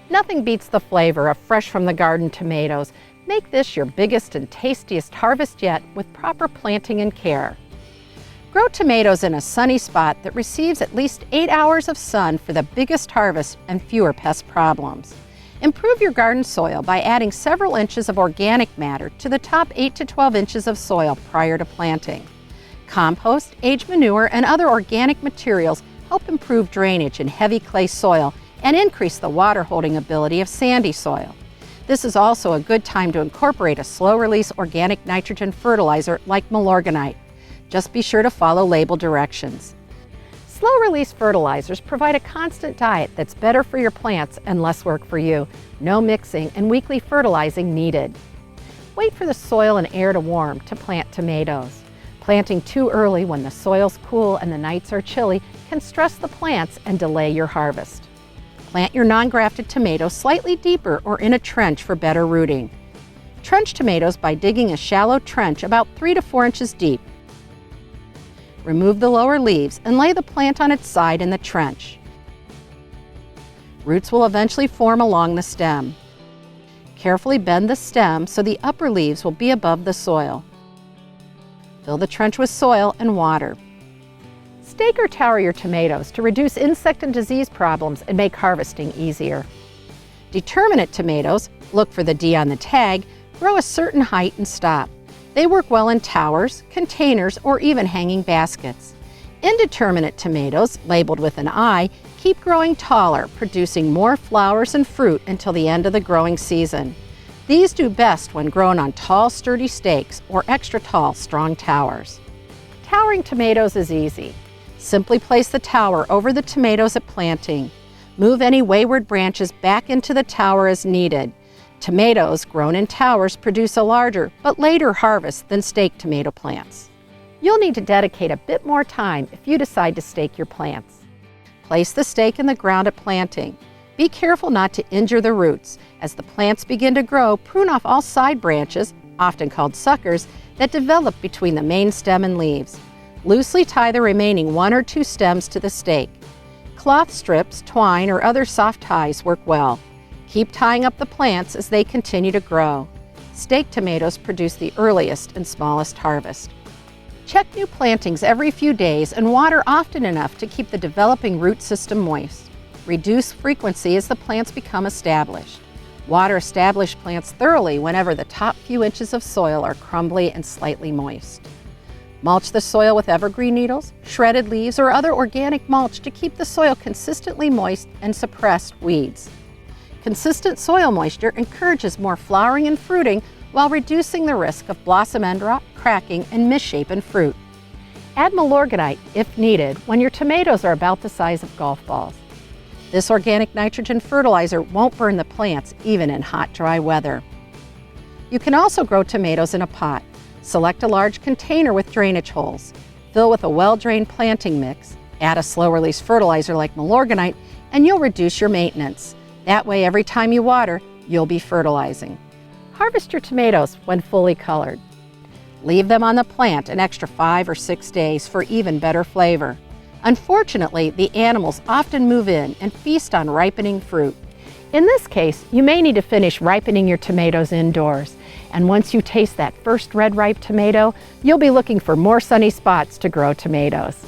Nothing beats the flavor of fresh from the garden tomatoes. Make this your biggest and tastiest harvest yet with proper planting and care. Grow tomatoes in a sunny spot that receives at least 8 hours of sun for the biggest harvest and fewer pest problems. Improve your garden soil by adding several inches of organic matter to the top 8 to 12 inches of soil prior to planting. Compost, aged manure, and other organic materials help improve drainage in heavy clay soil and increase the water-holding ability of sandy soil. This is also a good time to incorporate a slow-release organic nitrogen fertilizer like Milorganite. Just be sure to follow label directions. Slow-release fertilizers provide a constant diet that's better for your plants and less work for you. No mixing and weekly fertilizing needed. Wait for the soil and air to warm to plant tomatoes. Planting too early when the soil's cool and the nights are chilly can stress the plants and delay your harvest. Plant your non-grafted tomatoes slightly deeper or in a trench for better rooting. Trench tomatoes by digging a shallow trench about 3 to 4 inches deep. Remove the lower leaves and lay the plant on its side in the trench. Roots will eventually form along the stem. Carefully bend the stem so the upper leaves will be above the soil. Fill the trench with soil and water. Stake or tower your tomatoes to reduce insect and disease problems and make harvesting easier. Determinate tomatoes, look for the D on the tag, grow a certain height and stop. They work well in towers, containers, or even hanging baskets. Indeterminate tomatoes, labeled with an I, keep growing taller, producing more flowers and fruit until the end of the growing season. These do best when grown on tall, sturdy stakes or extra tall, strong towers. Towering tomatoes is easy. Simply place the tower over the tomatoes at planting. Move any wayward branches back into the tower as needed. Tomatoes grown in towers produce a larger but later harvest than staked tomato plants. You'll need to dedicate a bit more time if you decide to stake your plants. Place the stake in the ground at planting. Be careful not to injure the roots. As the plants begin to grow, prune off all side branches, often called suckers, that develop between the main stem and leaves. Loosely tie the remaining 1 or 2 stems to the stake. Cloth strips, twine, or other soft ties work well. Keep tying up the plants as they continue to grow. Stake tomatoes produce the earliest and smallest harvest. Check new plantings every few days and water often enough to keep the developing root system moist. Reduce frequency as the plants become established. Water established plants thoroughly whenever the top few inches of soil are crumbly and slightly moist. Mulch the soil with evergreen needles, shredded leaves, or other organic mulch to keep the soil consistently moist and suppress weeds. Consistent soil moisture encourages more flowering and fruiting while reducing the risk of blossom end rot, cracking, and misshapen fruit. Add Milorganite, if needed, when your tomatoes are about the size of golf balls. This organic nitrogen fertilizer won't burn the plants even in hot, dry weather. You can also grow tomatoes in a pot. Select a large container with drainage holes. Fill with a well-drained planting mix. Add a slow-release fertilizer like Milorganite, and you'll reduce your maintenance. That way, every time you water, you'll be fertilizing. Harvest your tomatoes when fully colored. Leave them on the plant an extra 5 or 6 days for even better flavor. Unfortunately, the animals often move in and feast on ripening fruit. In this case, you may need to finish ripening your tomatoes indoors. And once you taste that first red ripe tomato, you'll be looking for more sunny spots to grow tomatoes.